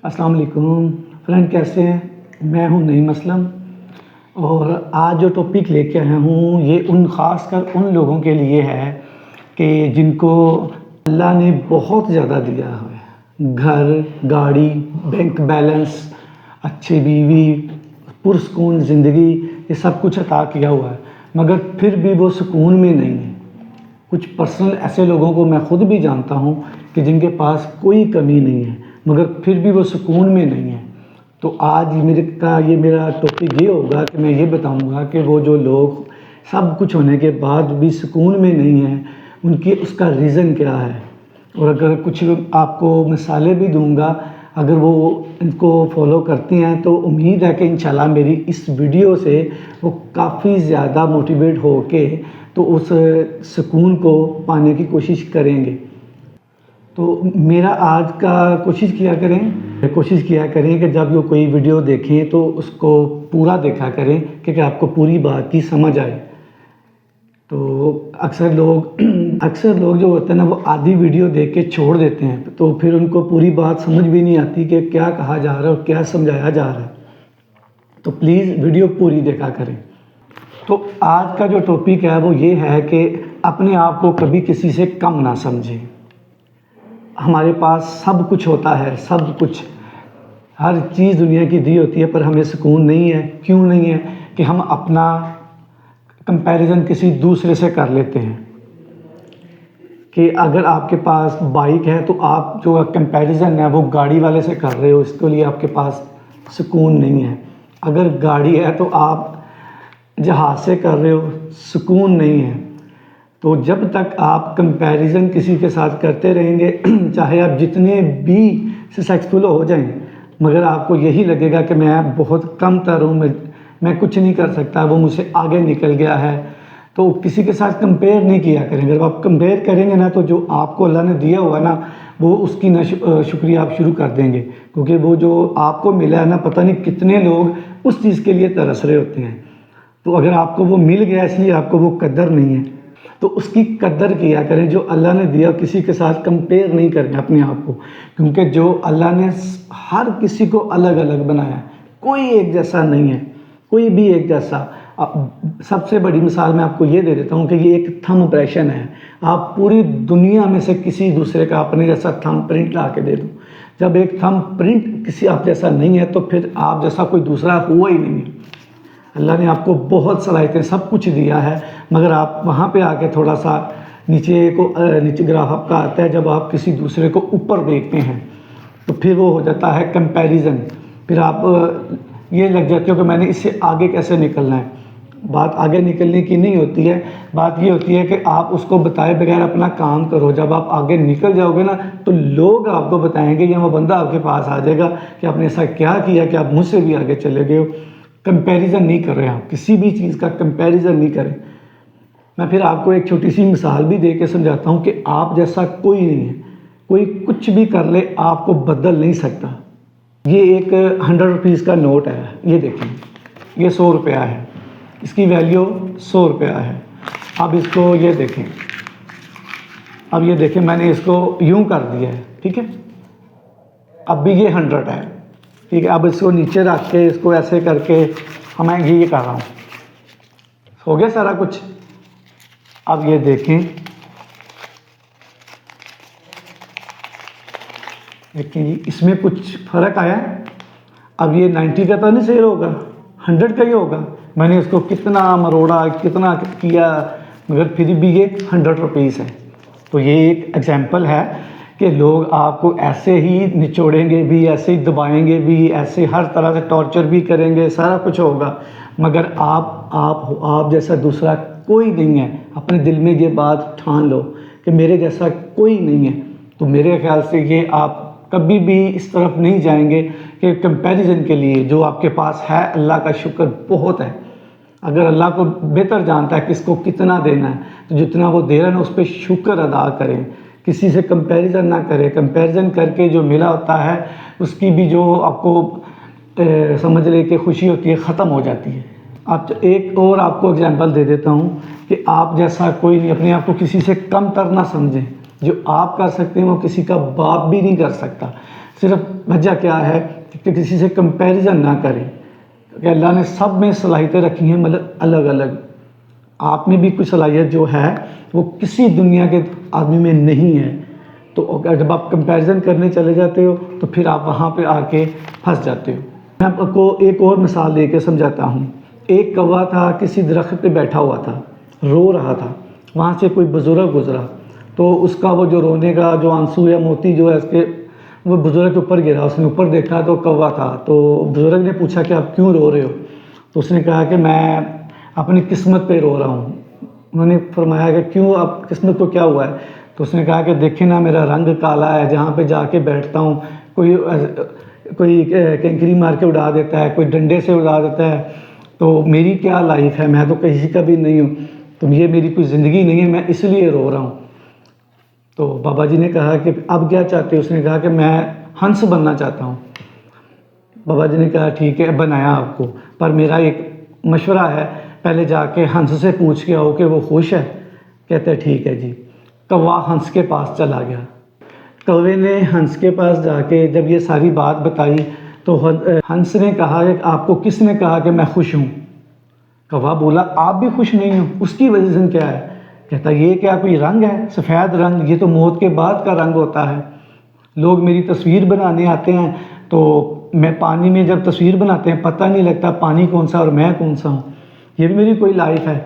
السلام علیکم فرینڈ، کیسے ہیں؟ میں ہوں نعیم اسلم، اور آج جو ٹاپک لے کے آیا ہوں یہ خاص کر ان لوگوں کے لیے ہے کہ جن کو اللہ نے بہت زیادہ دیا ہے، گھر، گاڑی، بینک بیلنس، اچھی بیوی، پرسکون زندگی، یہ سب کچھ عطا کیا ہوا ہے، مگر پھر بھی وہ سکون میں نہیں ہے۔ کچھ پرسنل ایسے لوگوں کو میں خود بھی جانتا ہوں کہ جن کے پاس کوئی کمی نہیں ہے مگر پھر بھی وہ سکون میں نہیں ہے۔ تو آج میرا ٹاپک یہ ہوگا کہ میں یہ بتاؤں گا کہ وہ جو لوگ سب کچھ ہونے کے بعد بھی سکون میں نہیں ہیں، ان کی اس کا ریزن کیا ہے، اور اگر کچھ آپ کو مثالیں بھی دوں گا، اگر وہ ان کو فالو کرتے ہیں تو امید ہے کہ انشاءاللہ میری اس ویڈیو سے وہ کافی زیادہ موٹیویٹ ہو کے تو اس سکون کو پانے کی کوشش کریں گے۔ تو میرا آج کا کوشش کیا کریں کہ جب وہ کوئی ویڈیو دیکھیں تو اس کو پورا دیکھا کریں کہ آپ کو پوری بات کی سمجھ آئے۔ تو اکثر لوگ جو ہوتے ہیں نا، وہ آدھی ویڈیو دیکھ کے چھوڑ دیتے ہیں، تو پھر ان کو پوری بات سمجھ بھی نہیں آتی کہ کیا کہا جا رہا ہے اور کیا سمجھایا جا رہا ہے۔ تو پلیز ویڈیو پوری دیکھا کریں۔ تو آج کا جو ٹاپک ہے وہ یہ ہے کہ اپنے آپ کو کبھی کسی سے کم نہ سمجھیں۔ ہمارے پاس سب کچھ ہوتا ہے، سب کچھ، ہر چیز دنیا کی دی ہوتی ہے، پر ہمیں سکون نہیں ہے۔ کیوں نہیں ہے؟ کہ ہم اپنا کمپیریزن کسی دوسرے سے کر لیتے ہیں۔ کہ اگر آپ کے پاس بائک ہے تو آپ جو کمپیریزن ہے وہ گاڑی والے سے کر رہے ہو، اس کے لیے آپ کے پاس سکون نہیں ہے۔ اگر گاڑی ہے تو آپ جہاز سے کر رہے ہو، سکون نہیں ہے۔ تو جب تک آپ کمپیریزن کسی کے ساتھ کرتے رہیں گے، چاہے آپ جتنے بھی سکسیسفل ہو جائیں، مگر آپ کو یہی لگے گا کہ میں بہت کم تر ہوں، میں کچھ نہیں کر سکتا، وہ مجھ سے آگے نکل گیا ہے۔ تو کسی کے ساتھ کمپیئر نہیں کیا کریں گے۔ جب آپ کمپیئر کریں گے نا تو جو آپ کو اللہ نے دیا ہوا نا، وہ اس کی شکریہ آپ شروع کر دیں گے، کیونکہ وہ جو آپ کو ملا ہے نا، پتہ نہیں کتنے لوگ اس چیز کے لیے ترس رہے ہوتے ہیں۔ تو اگر آپ کو وہ مل گیا اس لیے آپ کو وہ قدر نہیں ہے، تو اس کی قدر کیا کریں جو اللہ نے دیا۔ کسی کے ساتھ کمپیئر نہیں کریں اپنے آپ کو، کیونکہ جو اللہ نے ہر کسی کو الگ الگ بنایا ہے، کوئی ایک جیسا نہیں ہے، کوئی بھی ایک جیسا۔ سب سے بڑی مثال میں آپ کو یہ دے دیتا ہوں کہ یہ ایک تھم امپریشن ہے۔ آپ پوری دنیا میں سے کسی دوسرے کا اپنے جیسا تھم پرنٹ لا کے دے دوں، جب ایک تھم پرنٹ کسی آپ جیسا نہیں ہے تو پھر آپ جیسا کوئی دوسرا ہوا ہی نہیں ہے۔ اللہ نے آپ کو بہت صلاحیتیں، سب کچھ دیا ہے، مگر آپ وہاں پہ آ کے تھوڑا سا نیچے گراف آپ کا آتا ہے، جب آپ کسی دوسرے کو اوپر دیکھتے ہیں تو پھر وہ ہو جاتا ہے کمپیریزن۔ پھر آپ یہ لگ جاتے ہو کہ میں نے اس سے آگے کیسے نکلنا ہے۔ بات آگے نکلنے کی نہیں ہوتی ہے، بات یہ ہوتی ہے کہ آپ اس کو بتائے بغیر اپنا کام کرو۔ جب آپ آگے نکل جاؤ گے نا تو لوگ آپ کو بتائیں گے، یا وہ بندہ آپ کے پاس آ جائے گا کہ آپ نے ایسا کیا کیا کہ آپ مجھ سے بھی آگے چلے گئے ہو۔ کمپیریزن نہیں کر رہے، آپ کسی بھی چیز کا کمپیریزن نہیں کریں۔ میں پھر آپ کو ایک چھوٹی سی مثال بھی دے کے سمجھاتا ہوں کہ آپ جیسا کوئی نہیں ہے، کوئی کچھ بھی کر لے آپ کو بدل نہیں سکتا۔ یہ ایک 100 روپیز کا نوٹ ہے، یہ دیکھیں، یہ 100 روپیہ ہے، اس کی ویلیو 100 روپیہ ہے۔ اب اس کو یہ دیکھیں، اب یہ دیکھیں، میں نے اس کو یوں کر دیا ہے، ٹھیک ہے، اب بھی یہ 100 ہے، ٹھیک ہے۔ اب اس کو نیچے رکھ کے اس کو ایسے کر کے میں یہ کر رہا ہوں، ہو گیا سارا کچھ۔ اب یہ دیکھیں جی، اس میں کچھ فرق آیا ہے۔ اب یہ 90 کا تو نہیں سیل ہوگا، 100 کا ہی ہوگا۔ میں نے اس کو کتنا مروڑا، کتنا کیا، مگر پھر بھی یہ 100 روپیز ہے۔ تو یہ ایک ایگزامپل ہے کہ لوگ آپ کو ایسے ہی نچوڑیں گے بھی، ایسے ہی دبائیں گے بھی، ایسے ہر طرح سے ٹارچر بھی کریں گے، سارا کچھ ہوگا، مگر آپ جیسا دوسرا کوئی نہیں ہے۔ اپنے دل میں یہ بات ٹھان لو کہ میرے جیسا کوئی نہیں ہے۔ تو میرے خیال سے یہ آپ کبھی بھی اس طرف نہیں جائیں گے کہ کمپیریزن کے لیے۔ جو آپ کے پاس ہے اللہ کا شکر بہت ہے۔ اگر اللہ کو بہتر جانتا ہے کس کو کتنا دینا ہے، تو جتنا وہ دے رہا ہے نا اس پہ شکر ادا کریں، کسی سے کمپیریزن نہ کریں۔ کمپیریزن کر کے جو ملا ہوتا ہے اس کی بھی جو آپ کو سمجھ لے کہ خوشی ہوتی ہے، ختم ہو جاتی ہے۔ اب ایک اور آپ کو اگزامپل دے دیتا ہوں کہ آپ جیسا کوئی نہیں، اپنے آپ کو کسی سے کم تر نہ سمجھیں۔ جو آپ کر سکتے ہیں وہ کسی کا باپ بھی نہیں کر سکتا۔ صرف وجہ کیا ہے کہ کسی سے کمپیریزن نہ کریں، کہ اللہ نے سب میں صلاحیتیں رکھی ہیں، مطلب الگ الگ. آپ میں بھی کوئی صلاحیت جو ہے وہ کسی دنیا کے آدمی میں نہیں ہے. تو جب آپ کمپیریزن کرنے چلے جاتے ہو تو پھر آپ وہاں پہ آ کے پھنس جاتے ہو. میں آپ کو ایک اور مثال دے کے سمجھاتا ہوں. ایک کوا تھا، کسی درخت پہ بیٹھا ہوا تھا، رو رہا تھا. وہاں سے کوئی بزرگ گزرا تو اس کا وہ جو رونے کا جو آنسو یا موتی جو ہے اس کے وہ بزرگ کے اوپر گرا. اس نے اوپر دیکھا تو کوا تھا. تو بزرگ نے پوچھا کہ آپ کیوں رو رہے ہو؟ تو اس نے کہا کہ میں اپنی قسمت پہ رو رہا ہوں. انہوں نے فرمایا کہ کیوں، آپ قسمت کو کیا ہوا ہے؟ تو اس نے کہا کہ دیکھیں نا، میرا رنگ کالا ہے، جہاں پہ جا کے بیٹھتا ہوں کوئی کنکری مار کے اڑا دیتا ہے، کوئی ڈنڈے سے اڑا دیتا ہے. تو میری کیا لائف ہے؟ میں تو کسی کا بھی نہیں ہوں، تو یہ میری کوئی زندگی نہیں ہے، میں اس لیے رو رہا ہوں. تو بابا جی نے کہا کہ اب کیا چاہتے ہو؟ اس نے کہا کہ میں ہنس بننا چاہتا ہوں. بابا جی نے کہا ٹھیک ہے، بنایا آپ کو، پر میرا ایک مشورہ ہے، پہلے جا کے ہنس سے پوچھ کے آؤ کہ وہ خوش ہے. کہتے ہیں ٹھیک ہے جی. کوا ہنس کے پاس چلا گیا. کوے نے ہنس کے پاس جا کے جب یہ ساری بات بتائی تو ہنس نے کہا کہ آپ کو کس نے کہا کہ میں خوش ہوں؟ کوا بولا آپ بھی خوش نہیں ہو، اس کی وجہ سے کیا ہے؟ کہتا یہ کیا کوئی رنگ ہے، سفید رنگ؟ یہ تو موت کے بعد کا رنگ ہوتا ہے. لوگ میری تصویر بنانے آتے ہیں تو میں پانی میں جب تصویر بناتے ہیں پتہ نہیں لگتا پانی کون سا اور میں کون سا ہوں. یہ بھی میری کوئی لائف ہے.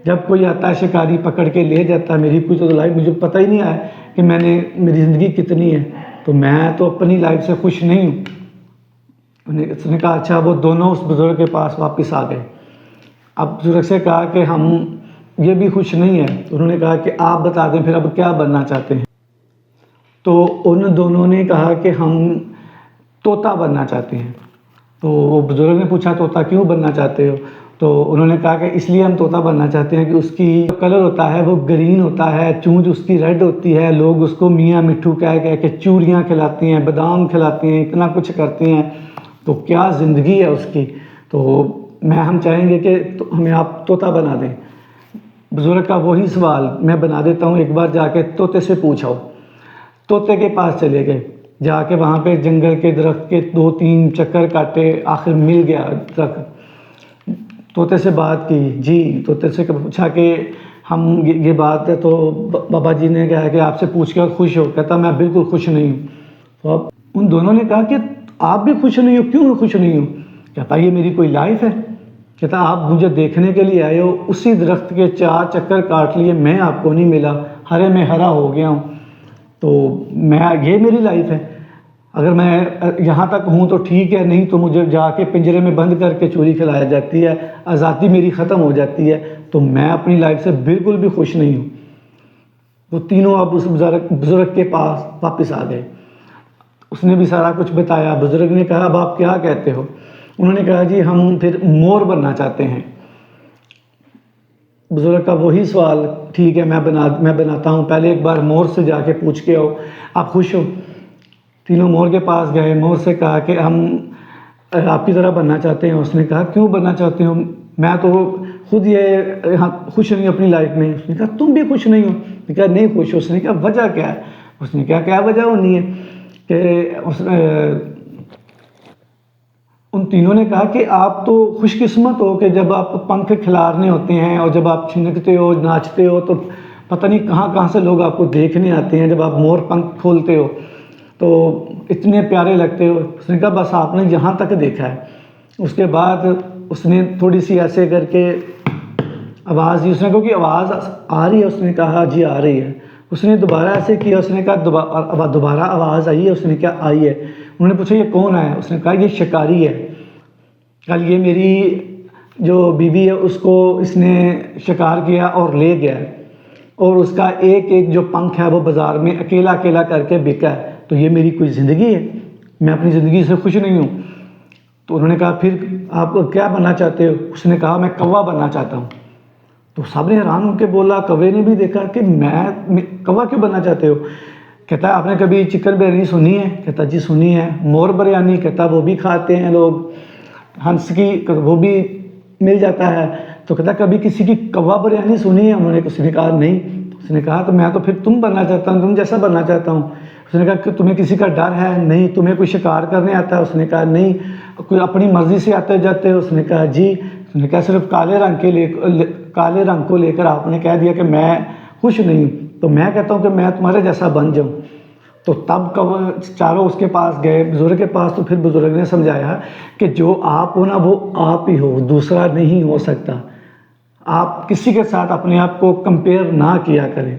جب کوئی آتا ہے شکاری پکڑ کے لے جاتا ہے، میری کوئی تو لائف مجھے پتہ ہی نہیں آیا کہ میری زندگی کتنی ہے. تو میں تو اپنی لائف سے خوش نہیں ہوں. اس نے کہا اچھا. وہ دونوں اس بزرگ کے پاس واپس آ گئے. اب بزرگ سے کہا کہ ہم یہ بھی خوش نہیں ہے. انہوں نے کہا کہ آپ بتا دیں پھر اب کیا بننا چاہتے ہیں. تو ان دونوں نے کہا کہ ہم طوطا بننا چاہتے ہیں. تو وہ بزرگ نے پوچھا طوطا کیوں بننا چاہتے ہو؟ تو انہوں نے کہا کہ اس لیے ہم طوطا بننا چاہتے ہیں کہ اس کی کلر ہوتا ہے وہ گرین ہوتا ہے، چونچ اس کی ریڈ ہوتی ہے، لوگ اس کو میاں مٹھو کہہ کے چوڑیاں کھلاتے ہیں، بادام کھلاتے ہیں، اتنا کچھ کرتے ہیں. تو کیا زندگی ہے اس کی. تو ہم چاہیں گے کہ ہمیں آپ طوطا بنا دیں. بزرگ کا وہی سوال میں بنا دیتا ہوں، ایک بار جا کے طوطے سے پوچھو. طوطے کے پاس چلے گئے، جا کے وہاں پہ جنگل کے درخت کے 2-3 چکر کاٹے، آخر مل گیا درخت. طوطے سے بات کی. جی طوطے سے پوچھا کہ ہم یہ بات ہے. تو بابا جی نے کہا کہ آپ سے پوچھ کے خوش ہو؟ کہتا میں بالکل خوش نہیں ہوں. تو اب ان دونوں نے کہا کہ آپ بھی خوش نہیں ہو، کیوں خوش نہیں ہو؟ کہتا یہ میری کوئی لائف ہے. کہتا آپ مجھے دیکھنے کے لیے آئے ہو، اسی درخت کے 4 چکر کاٹ لیے، میں آپ کو نہیں ملا، ہرے میں ہرا ہو گیا ہوں. تو یہ میری لائف ہے. اگر میں یہاں تک ہوں تو ٹھیک ہے، نہیں تو مجھے جا کے پنجرے میں بند کر کے چوری کھلایا جاتی ہے، آزادی میری ختم ہو جاتی ہے. تو میں اپنی لائف سے بالکل بھی خوش نہیں ہوں. وہ تینوں اب اس بزرگ کے پاس واپس آ گئے. اس نے بھی سارا کچھ بتایا. بزرگ نے کہا اب آپ کیا کہتے ہو؟ انہوں نے کہا جی ہم پھر مور بننا چاہتے ہیں. بزرگ کا وہی سوال ٹھیک ہے میں بناتا ہوں، پہلے ایک بار مور سے جا کے پوچھ کے آؤ آپ خوش ہو. تینوں مور کے پاس گئے. مور سے کہا کہ ہم آپ کی طرح بننا چاہتے ہیں. اس نے کہا کیوں بننا چاہتے ہو؟ میں تو خود یہ خوش نہیں اپنی لائف میں. اس نے کہا تم بھی خوش نہیں ہو؟ اس نے کہا نہیں خوش. اس نے کہا وجہ کیا ہے؟ اس نے کہا کیا وجہ ہونی ہے کہ ان تینوں نے کہا کہ آپ تو خوش قسمت ہو کہ جب آپ پنکھ کھلارنے ہوتے ہیں اور جب آپ چھنکتے ہو ناچتے ہو تو پتہ نہیں کہاں سے لوگ آپ کو دیکھنے آتے ہیں. جب آپ مور پنکھ کھولتے ہو تو اتنے پیارے لگتے ہو. اس نے کہا بس آپ نے یہاں تک دیکھا ہے. اس کے بعد اس نے تھوڑی سی ایسے کر کے آواز دی. اس نے کہا کہ آواز آ رہی ہے؟ اس نے کہا جی آ رہی ہے. اس نے دوبارہ ایسے کیا. اس نے کہا دوبارہ آواز آئی ہے؟ اس نے کہا آئی ہے. انہوں نے پوچھا یہ کون ہے؟ اس نے کہا یہ شکاری ہے. کل یہ میری جو بیوی ہے اس کو اس نے شکار کیا اور لے گیا ہے، اور اس کا ایک جو پنکھ ہے وہ بازار میں اکیلا کر کے بکا ہے. تو یہ میری کوئی زندگی ہے؟ میں اپنی زندگی سے خوش نہیں ہوں. تو انہوں نے کہا پھر آپ کیا بننا چاہتے ہو؟ اس نے کہا میں کوا بننا چاہتا ہوں. تو سب نے حیران ہو کے بولا. کوے نے بھی دیکھا کہ میں کوا کیوں بننا چاہتے ہو؟ کہتا ہے آپ نے کبھی چکن بریانی سنی ہے؟ کہتا جی سنی ہے. مور بریانی؟ کہتا وہ بھی کھاتے ہیں لوگ. ہنس کی وہ بھی مل جاتا ہے. تو کہتا کبھی کسی کی کوا بریانی سنی ہے؟ اس نے کہا نہیں. اس نے کہا تو میں تو پھر تم بننا چاہتا ہوں، تم جیسا بننا چاہتا ہوں. اس نے کہا کہ تمہیں کسی کا ڈر ہے؟ نہیں. تمہیں کوئی شکار کرنے آتا ہے؟ اس نے کہا نہیں. کوئی اپنی مرضی سے آتے جاتے؟ اس نے کہا جی. اس نے کہا صرف کالے رنگ کو لے کر آپ نے کہہ دیا کہ میں خوش نہیں ہوں، تو میں کہتا ہوں کہ میں تمہارے جیسا بن جاؤں. تو تب چاروں اس کے پاس گئے، بزرگ کے پاس. تو پھر بزرگ نے سمجھایا کہ جو آپ ہو نا وہ آپ ہی ہو، دوسرا نہیں ہو سکتا. آپ کسی کے ساتھ اپنے آپ کو کمپیئر نہ کیا کریں.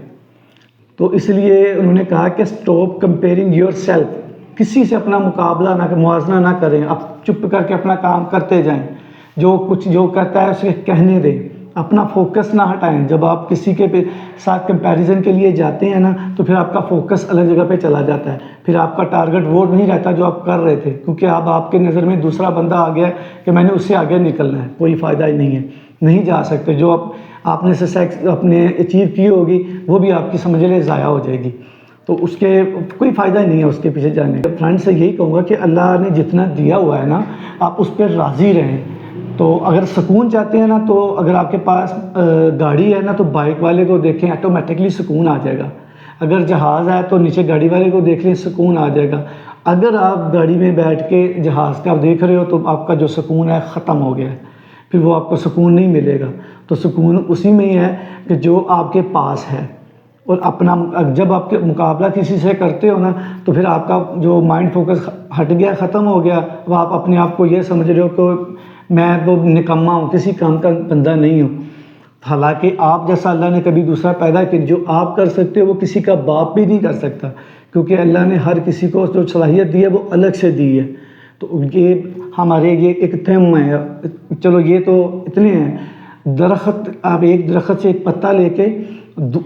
تو اس لیے انہوں نے کہا کہ اسٹاپ کمپیئرنگ یور سیلف. کسی سے اپنا مقابلہ نہ، موازنہ نہ کریں. آپ چپ کر کے اپنا کام کرتے جائیں، جو کرتا ہے اسے کہنے دیں. اپنا فوکس نہ ہٹائیں. جب آپ کسی کے ساتھ کمپیریزن کے لیے جاتے ہیں نا تو پھر آپ کا فوکس الگ جگہ پہ چلا جاتا ہے. پھر آپ کا ٹارگٹ وہ نہیں رہتا جو آپ کر رہے تھے، کیونکہ اب آپ کے نظر میں دوسرا بندہ آ گیا ہے کہ میں نے اس سے آگے نکلنا ہے. کوئی فائدہ ہی نہیں ہے، نہیں جا سکتے. جو آپ نے سکسیس اپنے اچیو کی ہوگی وہ بھی آپ کی سمجھ لے ضائع ہو جائے گی. تو اس کے کوئی فائدہ ہی نہیں ہے اس کے پیچھے جانے کا. فرینڈ سے یہی کہوں گا کہ اللہ نے جتنا دیا ہوا ہے نا آپ اس پہ راضی رہیں. تو اگر سکون چاہتے ہیں نا تو اگر آپ کے پاس گاڑی ہے نا تو بائک والے کو دیکھیں، آٹومیٹکلی سکون آ جائے گا. اگر جہاز ہے تو نیچے گاڑی والے کو دیکھ لیں، سکون آ جائے گا. اگر آپ گاڑی میں بیٹھ کے جہاز کا دیکھ رہے ہو تو آپ کا جو سکون ہے ختم ہو گیا ہے، پھر وہ آپ کو سکون نہیں ملے گا. تو سکون اسی میں ہی ہے کہ جو آپ کے پاس ہے. اور اپنا جب آپ کے مقابلہ کسی سے کرتے ہو نا تو پھر آپ کا جو مائنڈ فوکس ہٹ گیا، ختم ہو گیا. اب آپ اپنے آپ کو یہ سمجھ رہے ہو کہ میں تو نکما ہوں، کسی کام کا بندہ نہیں ہوں. حالانکہ آپ جیسا اللہ نے کبھی دوسرا پیدا کیا. جو آپ کر سکتے ہو وہ کسی کا باپ بھی نہیں کر سکتا، کیونکہ اللہ نے ہر کسی کو جو صلاحیت دی ہے وہ الگ سے دی ہے. تو یہ ہمارے یہ ایک تھم ہے. چلو یہ تو اتنے ہیں. درخت، آپ ایک درخت سے ایک پتا لے کے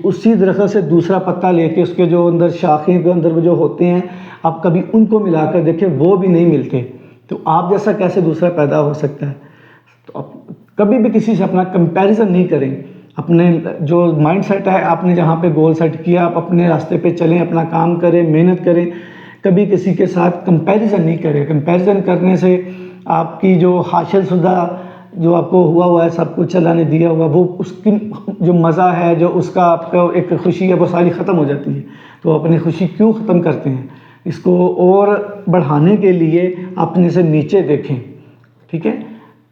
اسی درخت سے دوسرا پتا لے کے اس کے جو اندر شاخیں کے اندر جو ہوتے ہیں آپ کبھی ان کو ملا کر دیکھیں وہ بھی نہیں ملتے. تو آپ جیسا کیسے دوسرا پیدا ہو سکتا ہے؟ تو کبھی بھی کسی سے اپنا کمپیریزن نہیں کریں. اپنے جو مائنڈ سیٹ ہے، آپ نے جہاں پہ گول سیٹ کیا آپ اپنے راستے پہ چلیں، اپنا کام کریں، محنت کریں. کبھی کسی کے ساتھ کمپیریزن نہیں کریں. کمپیریزن کرنے سے آپ کی جو حاصل شدہ جو آپ کو ہوا ہے سب کچھ اللہ نے دیا ہوا، وہ اس کی جو مزہ ہے، جو اس کا آپ کا ایک خوشی ہے وہ ساری ختم ہو جاتی ہے. تو اپنی خوشی کیوں ختم کرتے ہیں؟ اس کو اور بڑھانے کے لیے اپنے سے نیچے دیکھیں. ٹھیک ہے؟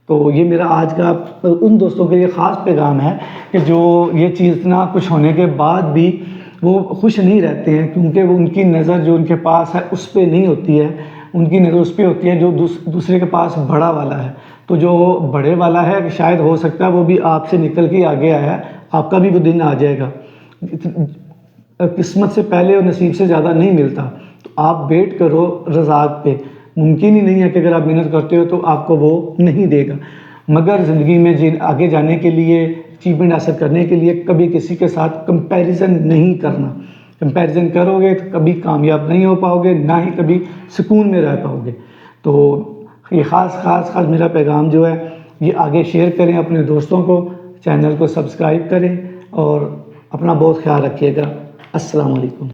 تو یہ میرا آج کا ان دوستوں کے لیے خاص پیغام ہے کہ جو یہ چیز اتنا کچھ ہونے کے بعد بھی وہ خوش نہیں رہتے ہیں، کیونکہ وہ ان کی نظر جو ان کے پاس ہے اس پہ نہیں ہوتی ہے. ان کی نظر اس پہ ہوتی ہے جو دوسرے کے پاس بڑا والا ہے. تو جو بڑے والا ہے شاید ہو سکتا ہے وہ بھی آپ سے نکل کے آگے آیا ہے، آپ کا بھی وہ دن آ جائے گا. قسمت سے پہلے اور نصیب سے زیادہ نہیں ملتا. تو آپ ویٹ کرو رزاق پہ. ممکن ہی نہیں ہے کہ اگر آپ محنت کرتے ہو تو آپ کو وہ نہیں دے گا. مگر زندگی میں آگے جانے کے لیے، اچیومنٹ حاصل کرنے کے لیے کبھی کسی کے ساتھ کمپیریزن نہیں کرنا. کمپیریزن کرو گے تو کبھی کامیاب نہیں ہو پاؤ گے، نہ ہی کبھی سکون میں رہ پاؤ گے. تو یہ خاص میرا پیغام جو ہے یہ آگے شیئر کریں اپنے دوستوں کو، چینل کو سبسکرائب کریں اور اپنا بہت خیال رکھیے گا. السلام علیکم.